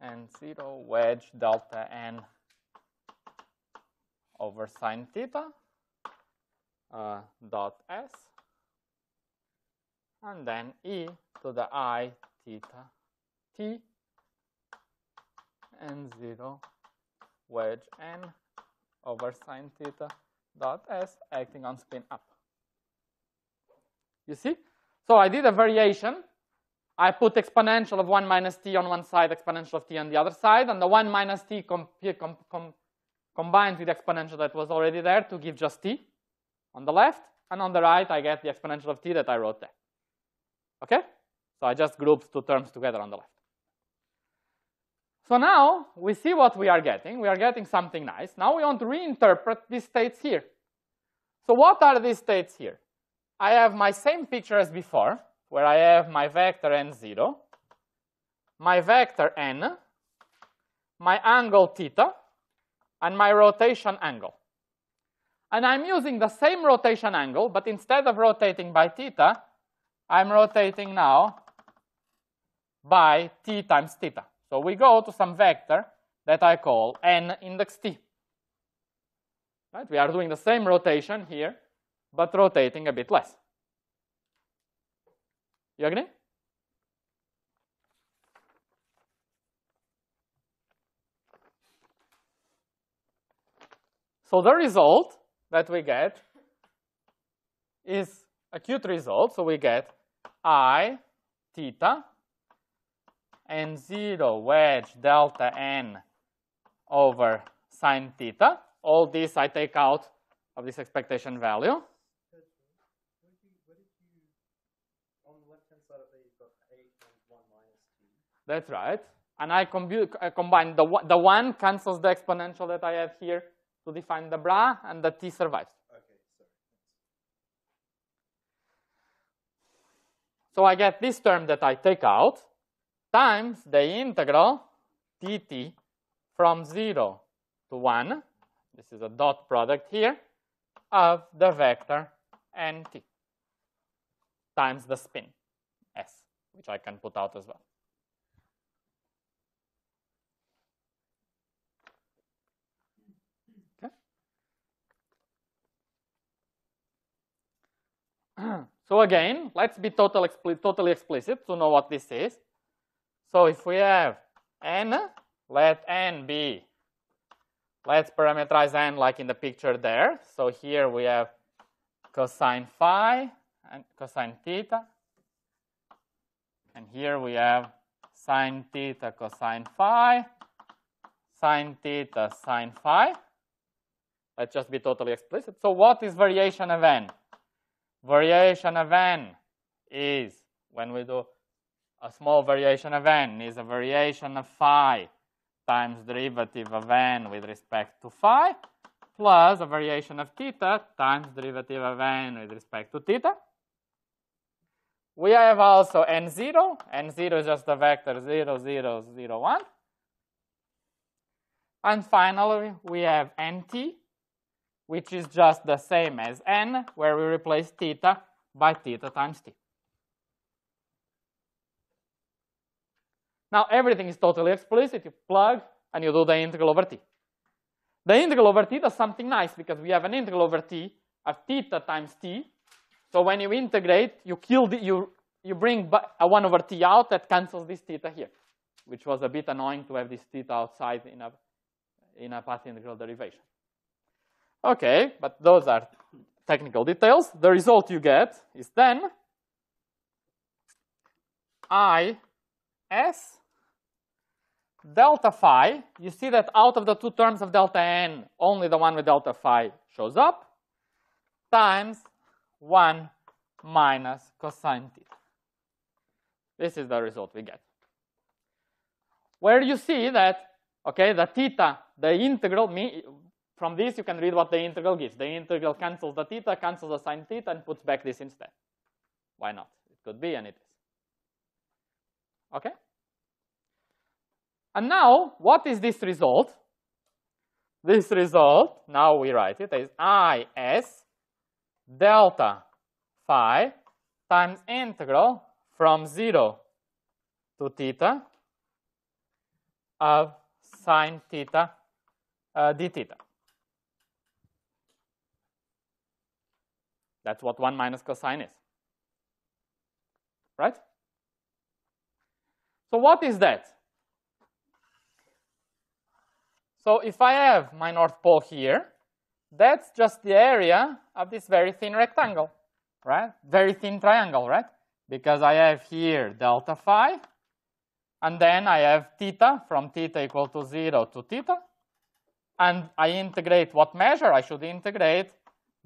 n0 wedge delta n over sine theta dot s, and then e to the I theta t n0 wedge n over sine theta dot s acting on spin up. You see? So I did a variation. I put exponential of 1 minus t on one side, exponential of t on the other side, and the 1 minus t combined with the exponential that was already there to give just t on the left, and on the right I get the exponential of t that I wrote there. Okay? So I just grouped two terms together on the left. So now we see what we are getting. We are getting something nice. Now we want to reinterpret these states here. So what are these states here? I have my same picture as before, where I have my vector n0, my vector n, my angle theta, and my rotation angle. And I'm using the same rotation angle, but instead of rotating by theta, I'm rotating now by t times theta. So we go to some vector that I call n index t. Right? We are doing the same rotation here, but rotating a bit less. You agree? So the result that we get is a cute result. So we get I theta n0 wedge delta n over sine theta. All this I take out of this expectation value. What did you on the left-hand side of it, you've got a times 1 minus t. That's right. And I combine the 1 cancels the exponential that I have here to define the bra, and the t survives. Okay, sorry. So I get this term that I take out times the integral dt from 0 to 1. This is a dot product here of the vector nt times the spin s, which I can put out as well. So again, let's be totally explicit to know what this is. So if we have n, let n be, let's parameterize n like in the picture there. So here we have cosine phi and cosine theta. And here we have sine theta cosine phi, sine theta sine phi. Let's just be totally explicit. So what is variation of n? Variation of n is, when we do a small variation of n, is a variation of phi times derivative of n with respect to phi plus a variation of theta times derivative of n with respect to theta. We have also n0. n0 is just the vector 0, 0, 0, 1. And finally, we have nt, which is just the same as n, where we replace theta by theta times t. Now, everything is totally explicit. You plug, and you do the integral over t. The integral over t does something nice, because we have an integral over t of theta times t. So when you integrate, you bring a 1 over t out that cancels this theta here, which was a bit annoying to have this theta outside in a path integral derivation. Okay, but those are technical details. The result you get is then is delta phi. You see that out of the 2 terms of delta n, only the one with delta phi shows up, times 1 minus cosine theta. This is the result we get. Where you see that, okay, the theta, the integral, from this you can read what the integral gives. The integral cancels the theta, cancels the sine theta, and puts back this instead. Why not? It could be, and it is. Okay? And now, what is this result? This result, now we write it as is delta phi times integral from 0 to theta of sine theta d theta. That's what 1 minus cosine is. Right? So what is that? So if I have my North Pole here, that's just the area of this very thin rectangle, right? Very thin triangle, right? Because I have here delta phi, and then I have theta from theta equal to 0 to theta. And I integrate what measure? I should integrate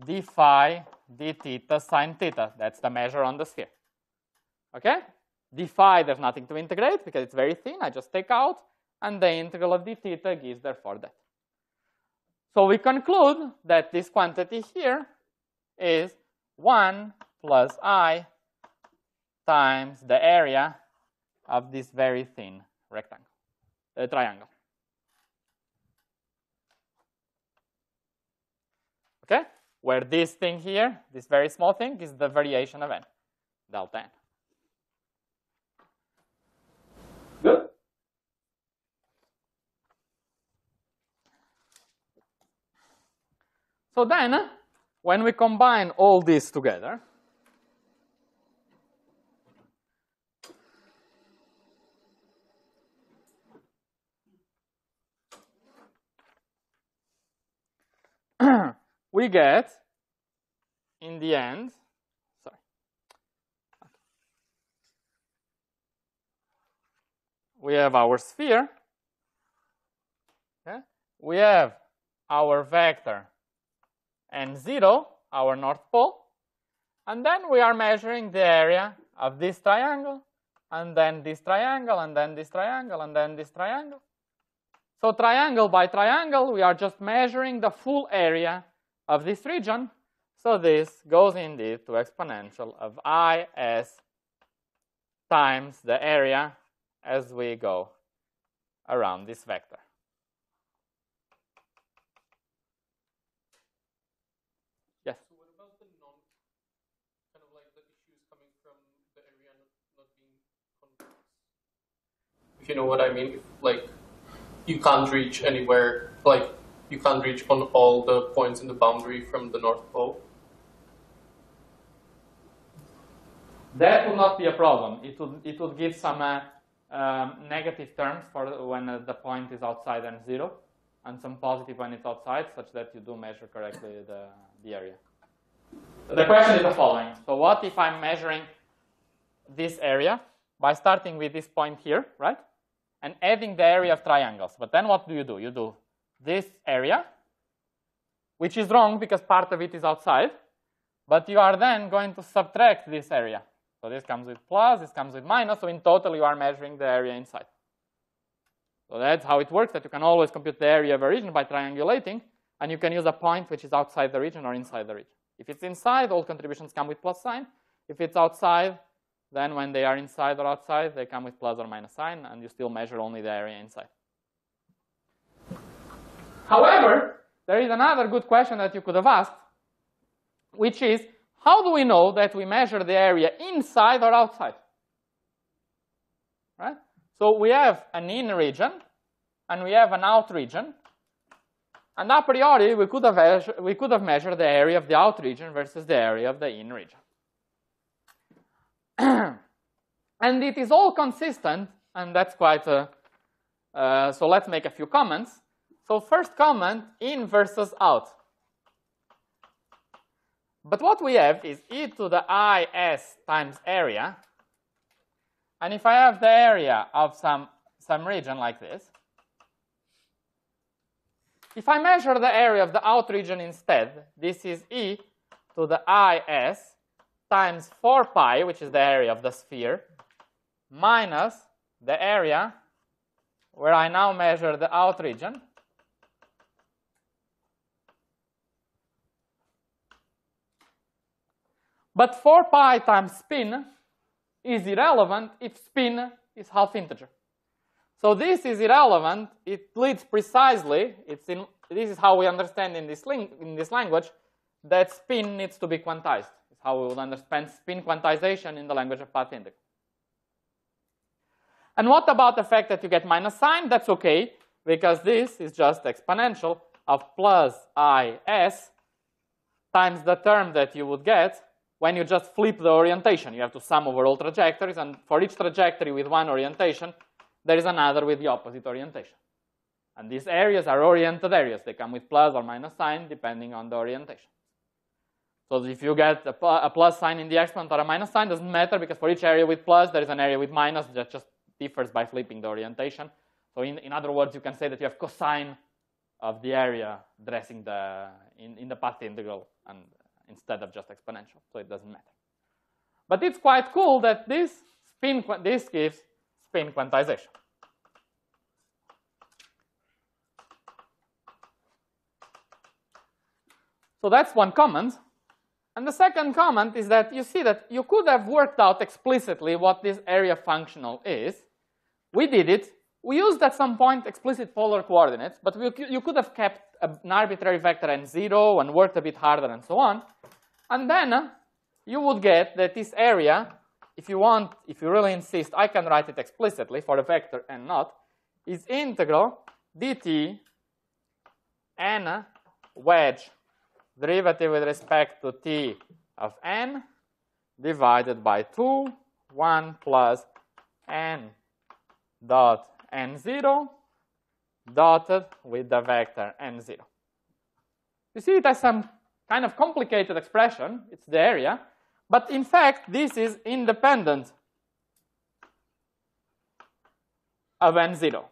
d phi d theta sine theta. That's the measure on the sphere. Okay? D phi, there's nothing to integrate because it's very thin. I just take out, and the integral of d theta gives therefore that. So we conclude that this quantity here is 1 plus I times the area of this very thin rectangle, triangle. Okay? Where this thing here, this very small thing, is the variation of n, delta n. Good? So then, when we combine all this together, we get, in the end, sorry. Okay. We have our sphere. Okay. We have our vector n0, our north pole. And then we are measuring the area of this triangle, and then this triangle, and then this triangle, and then this triangle. So triangle by triangle, we are just measuring the full area of this region. So this goes indeed to exponential of IS times the area as we go around this vector. Yes? So what about the kind of like the issues coming from the area not being convex? If you know what I mean, if, like, you can't reach anywhere, like, you can't reach on all the points in the boundary from the North Pole. That would not be a problem. It would give some negative terms for when the point is outside n0, and some positive when it's outside, such that you do measure correctly the area. The question is the following. So what if I'm measuring this area by starting with this point here, right? And adding the area of triangles. But then what do? You do this area, which is wrong because part of it is outside, but you are then going to subtract this area. So this comes with plus, this comes with minus, so in total you are measuring the area inside. So that's how it works, that you can always compute the area of a region by triangulating, and you can use a point which is outside the region or inside the region. If it's inside, all contributions come with plus sign. If it's outside, then when they are inside or outside, they come with plus or minus sign, and you still measure only the area inside. However, there is another good question that you could have asked, which is, how do we know that we measure the area inside or outside? Right? So we have an in region, and we have an out region. And a priori, we could have measured the area of the out region versus the area of the in region. And it is all consistent, and that's quite so let's make a few comments. So first comment, in versus out. But what we have is e to the is times area. And if I have the area of some region like this, if I measure the area of the out region instead, this is e to the is times 4 pi, which is the area of the sphere, minus the area where I now measure the out region. But 4 pi times spin is irrelevant if spin is half integer. So this is irrelevant. It leads precisely, this is how we understand in this language, that spin needs to be quantized. It's how we would understand spin quantization in the language of path integral. And what about the fact that you get minus sign? That's okay, because this is just exponential of plus is times the term that you would get when you just flip the orientation. You have to sum over all trajectories, and for each trajectory with one orientation, there is another with the opposite orientation. And these areas are oriented areas. They come with plus or minus sign depending on the orientation. So if you get a plus sign in the exponent or a minus sign, doesn't matter, because for each area with plus, there is an area with minus that just differs by flipping the orientation. So in other words, you can say that you have cosine of the area dressing in the path integral, and instead of just exponential, so it doesn't matter. But it's quite cool that this gives spin quantization. So that's one comment. And the second comment is that you see that you could have worked out explicitly what this area functional is. We did it. We used at some point explicit polar coordinates, but you could have kept an arbitrary vector n0 and worked a bit harder and so on. And then you would get that this area, if you really insist, I can write it explicitly for a vector n0, is integral dt n wedge derivative with respect to t of n divided by 2, 1 plus n dot n0 dotted with the vector n0. You see it has some kind of complicated expression. It's the area. But in fact, this is independent of n0.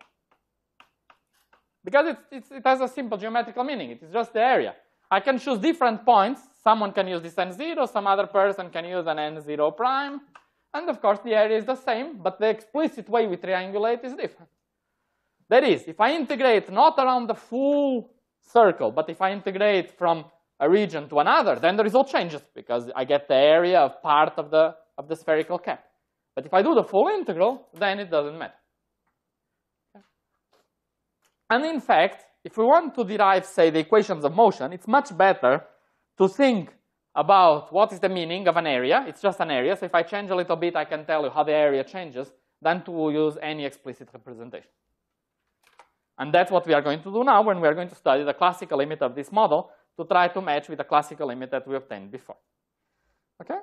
Because it has a simple geometrical meaning. It is just the area. I can choose different points. Someone can use this n0. Some other person can use an n0 prime. And of course, the area is the same, but the explicit way we triangulate is different. That is, if I integrate not around the full circle, but if I integrate from a region to another, then the result changes because I get the area of part of the spherical cap. But if I do the full integral, then it doesn't matter. Okay. And in fact, if we want to derive, say, the equations of motion, it's much better to think about what is the meaning of an area. It's just an area, so if I change a little bit, I can tell you how the area changes, than to use any explicit representation. And that's what we are going to do now when we are going to study the classical limit of this model to try to match with the classical limit that we obtained before. Okay?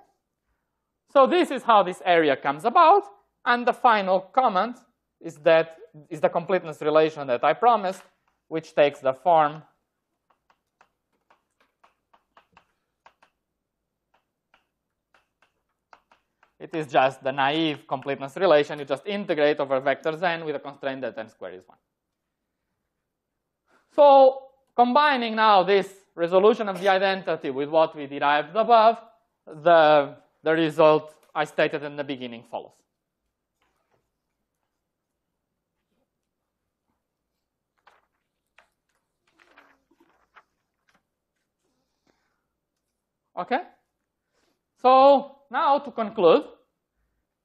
So this is how this area comes about, and the final comment is the completeness relation that I promised, which takes the form it is just the naive completeness relation. You just integrate over vectors n with a constraint that n squared is 1. So combining now this resolution of the identity with what we derived above, the result I stated in the beginning follows. Okay? So now to conclude,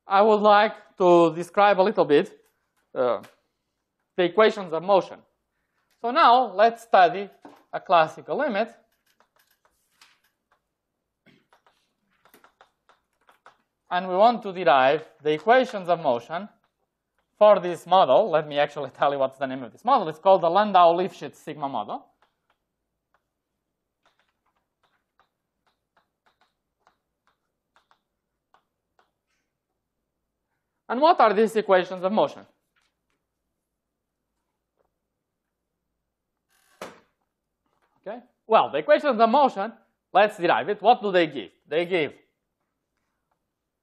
I would like to describe a little bit the equations of motion. So now let's study a classical limit. And we want to derive the equations of motion for this model. Let me actually tell you what's the name of this model. It's called the Landau-Lifshitz sigma model. And what are these equations of motion? Okay. Well, the equations of motion, let's derive it. What do they give? They give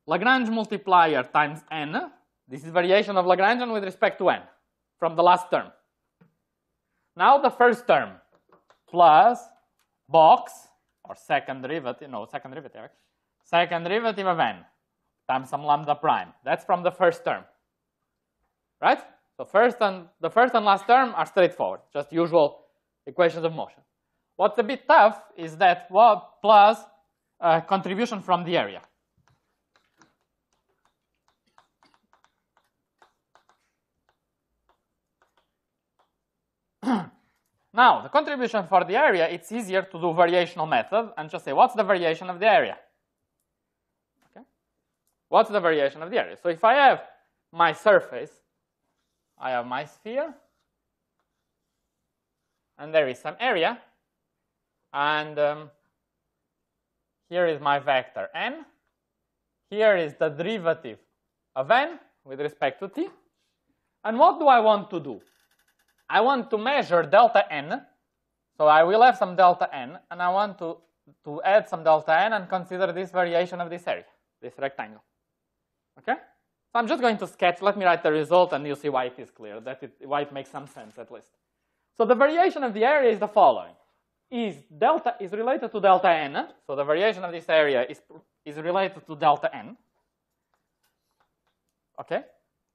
Lagrange multiplier times n. This is variation of Lagrangian with respect to n from the last term. Now the first term plus box, or second derivative of n times some lambda prime. That's from the first term, right? So the first and last term are straightforward, just usual equations of motion. What's a bit tough is that plus contribution from the area. Now, the contribution for the area, it's easier to do variational method and just say, what's the variation of the area? Okay. What's the variation of the area? So if I have my surface, I have my sphere, and there is some area, and here is my vector n. Here is the derivative of n with respect to t. And what do I want to do? I want to measure delta n. So I will have some delta n, and I want to add some delta n and consider this variation of this area, this rectangle. Okay? So I'm just going to sketch. Let me write the result, and you'll see why it is clear, why it makes some sense at least. So the variation of the area is the following. Delta is related to delta n. So the variation of this area is related to delta n. Okay?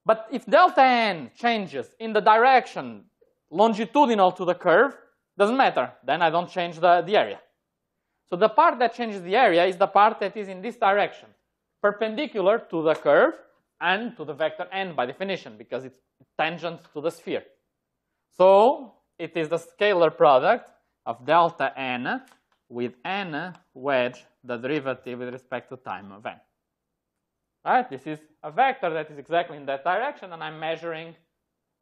But if delta n changes in the direction longitudinal to the curve, doesn't matter. Then I don't change the area. So the part that changes the area is the part that is in this direction, perpendicular to the curve and to the vector n by definition, because it's tangent to the sphere. So it is the scalar product of delta n with n wedge the derivative with respect to time of n. Right? This is a vector that is exactly in that direction, and I'm measuring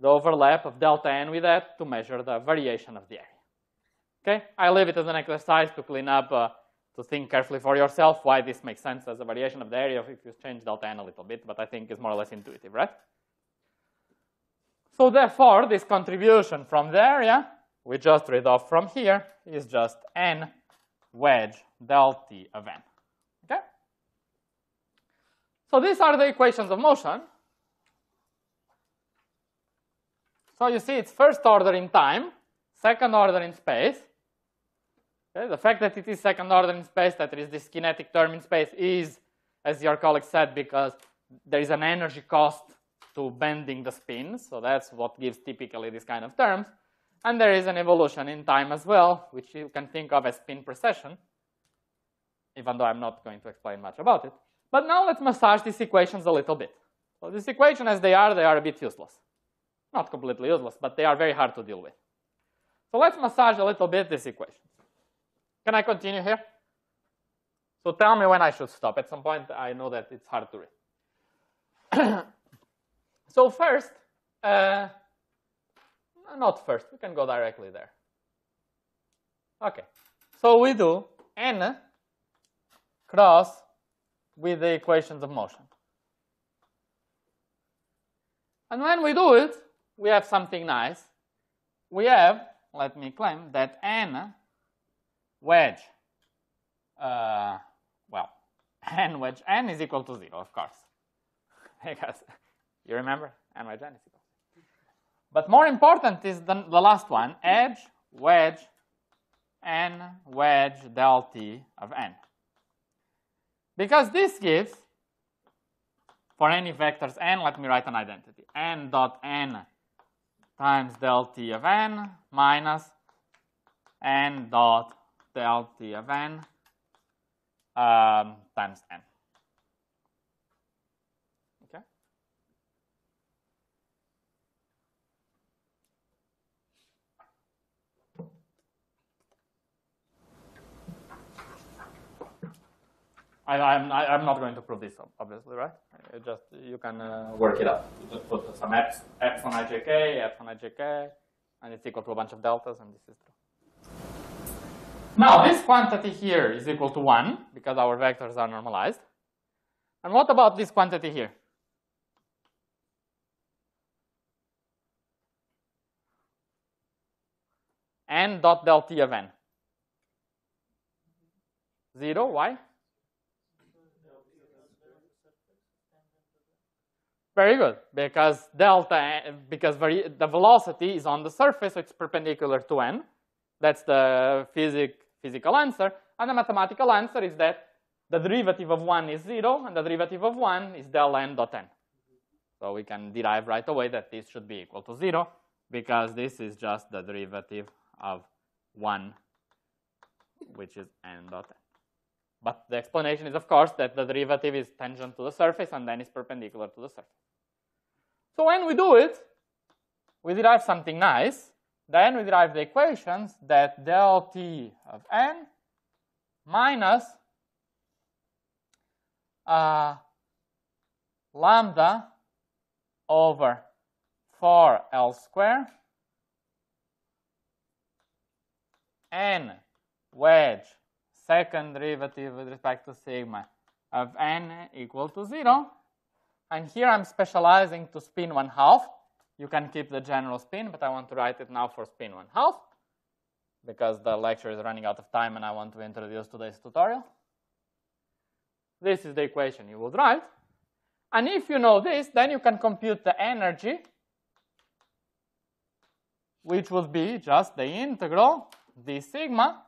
the overlap of delta n with that to measure the variation of the area. Okay? I leave it as an exercise to clean up, to think carefully for yourself why this makes sense as a variation of the area if you change delta n a little bit, but I think it's more or less intuitive, right? So therefore, this contribution from the area, we just read off from here, is just n wedge del T of n. Okay? So these are the equations of motion. So you see it's first order in time, second order in space. Okay? The fact that it is second order in space, that there is this kinetic term in space is, as your colleague said, because there is an energy cost to bending the spin. So that's what gives typically this kind of terms. And there is an evolution in time as well, which you can think of as spin precession, even though I'm not going to explain much about it. But now let's massage these equations a little bit. So this equation as they are a bit useless. Not completely useless, but they are very hard to deal with. So let's massage a little bit this equation. Can I continue here? So tell me when I should stop. At some point, I know that it's hard to read. So first, not first, we can go directly there. Okay, so we do n cross with the equations of motion. And when we do it, we have something nice. We have, let me claim, that n wedge, n wedge n is equal to 0, of course. Because you remember, n wedge n is equal. But more important is the last one, edge, wedge, n, wedge, del T of n. Because this gives, for any vectors n, let me write an identity. N dot n times del T of n minus n dot del T of n times n. Okay? I'm not going to prove this, obviously, right? You can work it out. You just put some epsilon ijk, and it's equal to a bunch of deltas, and this is true. Now, this quantity here is equal to 1, because our vectors are normalized. And what about this quantity here? N dot del T of n. 0, why? Very good, because the velocity is on the surface, so it's perpendicular to n. That's the physical answer. And the mathematical answer is that the derivative of 1 is 0, and the derivative of 1 is del n dot n. So we can derive right away that this should be equal to 0, because this is just the derivative of 1, which is n dot n. But the explanation is, of course, that the derivative is tangent to the surface and then is perpendicular to the surface. So when we do it, we derive something nice. Then we derive the equations that del T of n minus lambda over 4L squared n wedge second derivative with respect to sigma of n equal to 0. And here I'm specializing to spin 1/2. You can keep the general spin, but I want to write it now for spin 1/2 because the lecture is running out of time and I want to introduce today's tutorial. This is the equation you would write. And if you know this, then you can compute the energy, which would be just the integral d sigma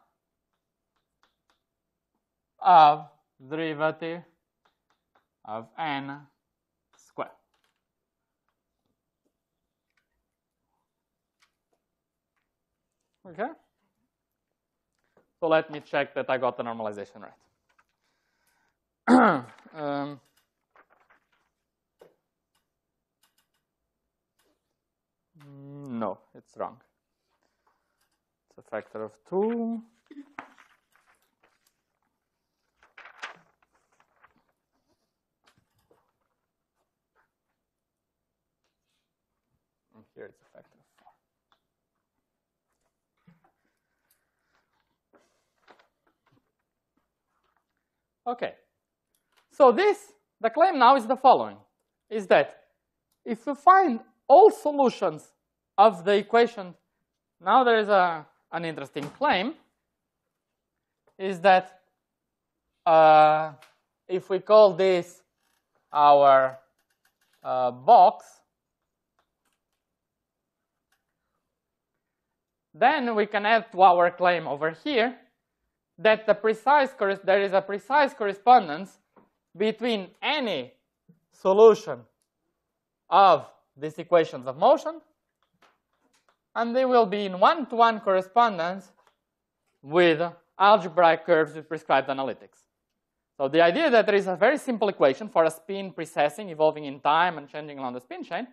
of derivative of n squared. Okay? So let me check that I got the normalization right. No, it's wrong. It's a factor of 2. And here it's a factor of 4. Okay. So the claim now is the following, is that if you find all solutions of the equation, now there is an interesting claim, is that if we call this our box, then we can add to our claim over here that there is a precise correspondence between any solution of these equations of motion, and they will be in one-to-one correspondence with algebraic curves with prescribed analytics. So the idea that there is a very simple equation for a spin precessing, evolving in time and changing along the spin chain,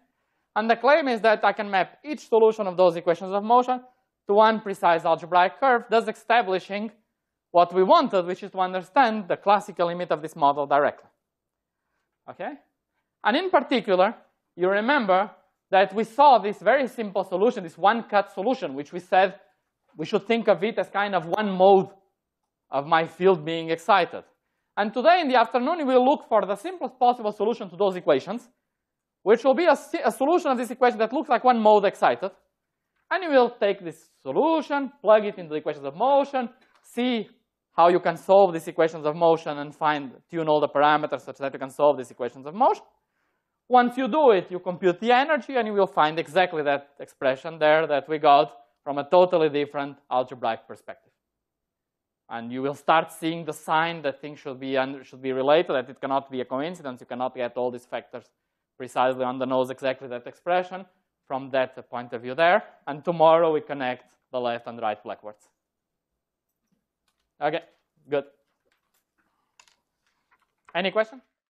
and the claim is that I can map each solution of those equations of motion to one precise algebraic curve, thus establishing what we wanted, which is to understand the classical limit of this model directly. Okay? And in particular, you remember that we saw this very simple solution, this one-cut solution, which we said we should think of it as kind of one mode of my field being excited. And today in the afternoon, we will look for the simplest possible solution to those equations, which will be a solution of this equation that looks like one mode excited. And you will take this solution, plug it into the equations of motion, see how you can solve these equations of motion and tune all the parameters such that you can solve these equations of motion. Once you do it, you compute the energy, and you will find exactly that expression there that we got from a totally different algebraic perspective. And you will start seeing the sign that things should be related, that it cannot be a coincidence. You cannot get all these factors precisely on the nose, exactly that expression from that point of view there. And tomorrow we connect the left and right blackboards. Okay, good. Any question?